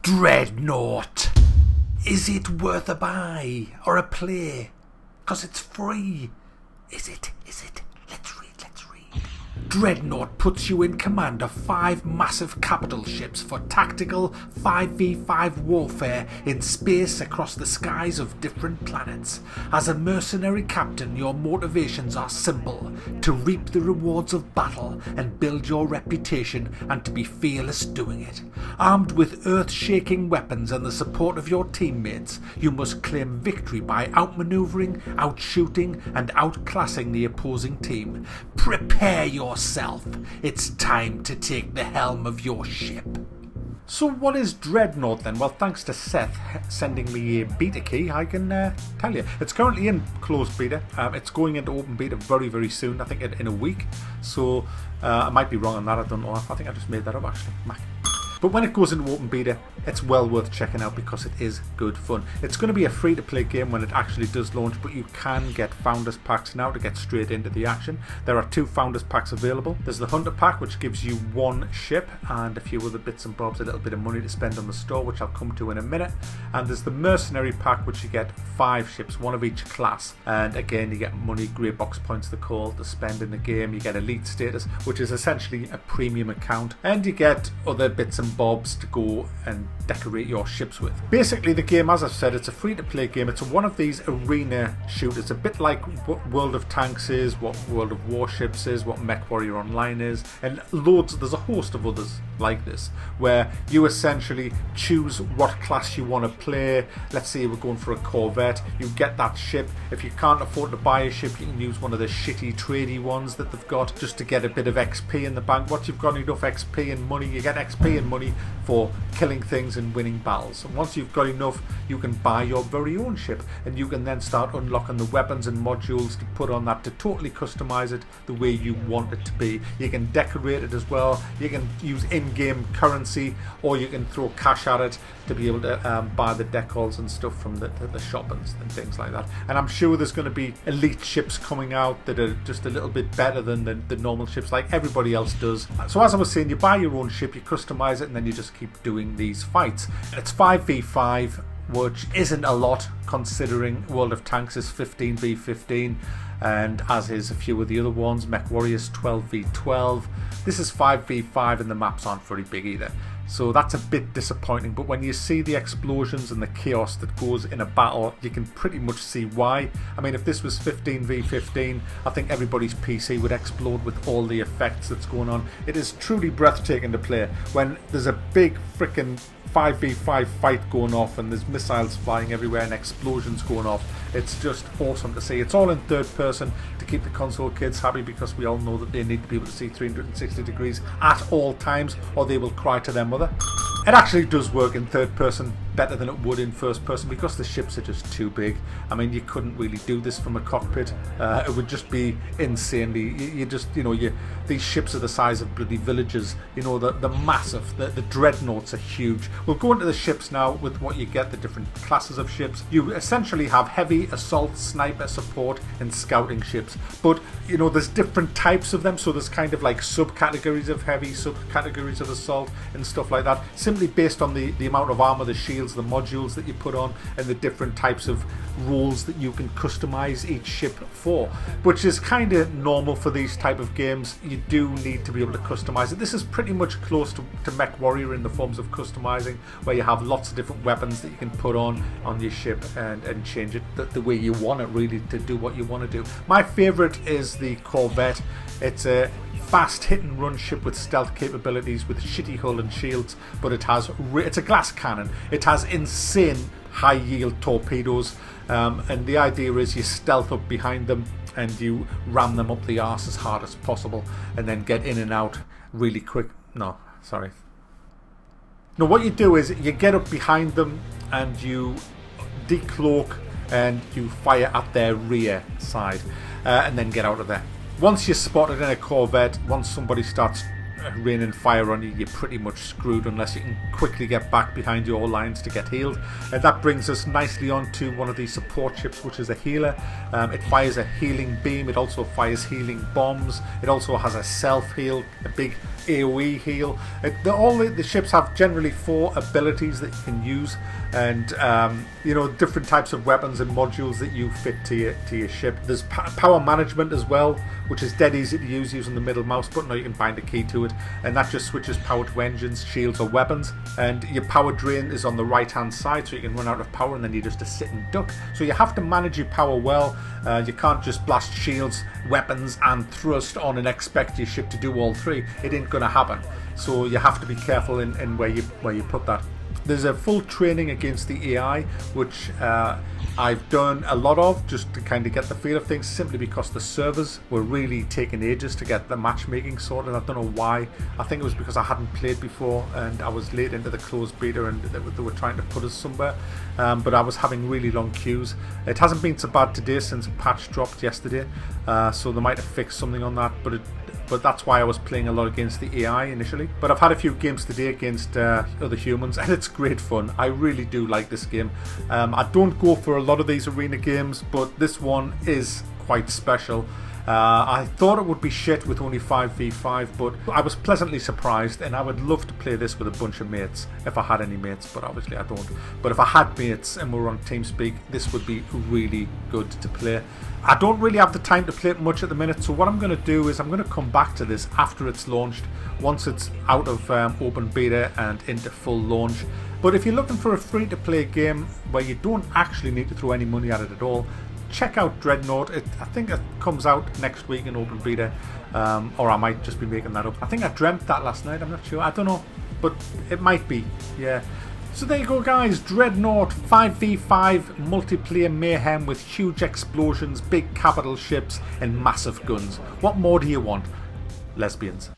Dreadnought. Is it worth a buy or a play? 'Cause it's free. Is it? Let's read. Dreadnought puts you in command of 5 massive capital ships for tactical 5v5 warfare in space across the skies of different planets. As a mercenary captain, your motivations are simple: to reap the rewards of battle and build your reputation, and to be fearless doing it. Armed with earth-shaking weapons and the support of your teammates, you must claim victory by outmaneuvering, outshooting and outclassing the opposing team. Prepare yourself. It's time to take the helm of your ship. So what is Dreadnought then? Well, thanks to Seth sending me a beta key, I can tell you. It's currently in closed beta. It's going into open beta very, very soon. I think in a week. So I might be wrong on that. I don't know. I think I just made that up actually. But when it goes into open beta, it's well worth checking out because it is good fun. It's going to be a free-to-play game when it actually does launch, but you can get Founders Packs now to get straight into the action. There are 2 Founders Packs available. There's the Hunter Pack, which gives you 1 ship and a few other bits and bobs, a little bit of money to spend on the store, which I'll come to in a minute. And there's the Mercenary Pack, which you get 5 ships, 1 of each class. And again, you get money, grey box points they're called, to spend in the game. You get Elite Status, which is essentially a premium account. And you get other bits and bobs to go and decorate your ships with. Basically the game, as I've said, it's a free to play game. It's one of these arena shooters, a bit like what World of Tanks is, what World of Warships is, what MechWarrior Online is, and there's a host of others like this, where you essentially choose what class you want to play. Let's say we're going for a Corvette, you get that ship. If you can't afford to buy a ship, you can use one of the shitty tradey ones that they've got just to get a bit of XP in the bank. Once you've got enough XP and money, you get XP and money for killing things and winning battles. And once you've got enough, you can buy your very own ship, and you can then start unlocking the weapons and modules to put on that to totally customize it the way you want it to be. You can decorate it as well. You can use in-game currency, or you can throw cash at it to be able to buy the decals and stuff from the shop and things like that. And I'm sure there's going to be elite ships coming out that are just a little bit better than the normal ships, like everybody else does. So as I was saying, you buy your own ship, you customize it, and then you just keep doing these fights. It's 5v5, which isn't a lot considering World of Tanks is 15v15, and as is a few of the other ones. MechWarrior's 12v12. This is 5v5 and the maps aren't very big either. So that's a bit disappointing, but when you see the explosions and the chaos that goes in a battle, you can pretty much see why. I mean, if this was 15v15, I think everybody's PC would explode with all the effects that's going on. It is truly breathtaking to play when there's a big freaking 5v5 fight going off and there's missiles flying everywhere and explosions going off. It's just awesome to see. It's all in third person to keep the console kids happy, because we all know that they need to be able to see 360 degrees at all times or they will cry to their mother. It actually does work in third person better than it would in first person because the ships are just too big. I mean, you couldn't really do this from a cockpit. It would just be insanely, these ships are the size of bloody villages. You know, the massive, the dreadnoughts are huge. We'll go into the ships now with what you get, the different classes of ships. You essentially have heavy, assault, sniper, support and scouting ships. But, you know, there's different types of them. So there's kind of like subcategories of heavy, subcategories of assault and stuff like that. Simply based on the amount of armor, the shields, the modules that you put on, and the different types of roles that you can customize each ship for, which is kind of normal for these type of games. You do need to be able to customize it. This is pretty much close to MechWarrior in the forms of customizing, where you have lots of different weapons that you can put on your ship and change it the way you want it, really, to do what you want to do. My favorite is the Corvette. It's a fast hit and run ship with stealth capabilities, with shitty hull and shields, but it's a glass cannon. It has insane high yield torpedoes, and the idea is you stealth up behind them and you ram them up the arse as hard as possible and then get in and out really quick. No, what you do is you get up behind them and you decloak and you fire at their rear side, and then get out of there. Once you're spotted in a Corvette, once somebody starts raining fire on you, you're pretty much screwed unless you can quickly get back behind your lines to get healed. And that brings us nicely on to one of these support ships, which is a healer. It fires a healing beam, it also fires healing bombs, it also has a self-heal, a big AoE heal. All the ships have generally 4 abilities that you can use, and you know, different types of weapons and modules that you fit to your ship. There's power management as well, which is dead easy to use using the middle mouse button, or you can bind a key to it, and that just switches power to engines, shields or weapons. And your power drain is on the right hand side, so you can run out of power and then you just a sit and duck. So you have to manage your power well. You can't just blast shields, weapons and thrust on and expect your ship to do all 3. It ain't gonna happen. So you have to be careful in where you put that. There's a full training against the AI, which I've done a lot of just to kind of get the feel of things, simply because the servers were really taking ages to get the matchmaking sorted. I don't know why. I think it was because I hadn't played before and I was late into the closed beta and they were trying to put us somewhere, but I was having really long queues. It hasn't been so bad today since a patch dropped yesterday, so they might have fixed something on that, but that's why I was playing a lot against the AI initially. But I've had a few games today against other humans, and it's great fun. I really do like this game. I don't go for a lot of these arena games, but this one is quite special. I thought it would be shit with only 5v5, but I was pleasantly surprised, and I would love to play this with a bunch of mates if I had any mates, but obviously I don't. But if I had mates and we were on TeamSpeak, this would be really good to play. I don't really have the time to play it much at the minute, so what I'm going to do is I'm going to come back to this after it's launched, once it's out of open beta and into full launch. But if you're looking for a free-to-play game where you don't actually need to throw any money at it at all, check out Dreadnought. I think it comes out next week in open beta, or I might just be making that up. I think I dreamt that last night, I'm not sure, I don't know, but it might be, yeah. So there you go guys, Dreadnought 5v5 multiplayer mayhem with huge explosions, big capital ships and massive guns. What more do you want? Lesbians.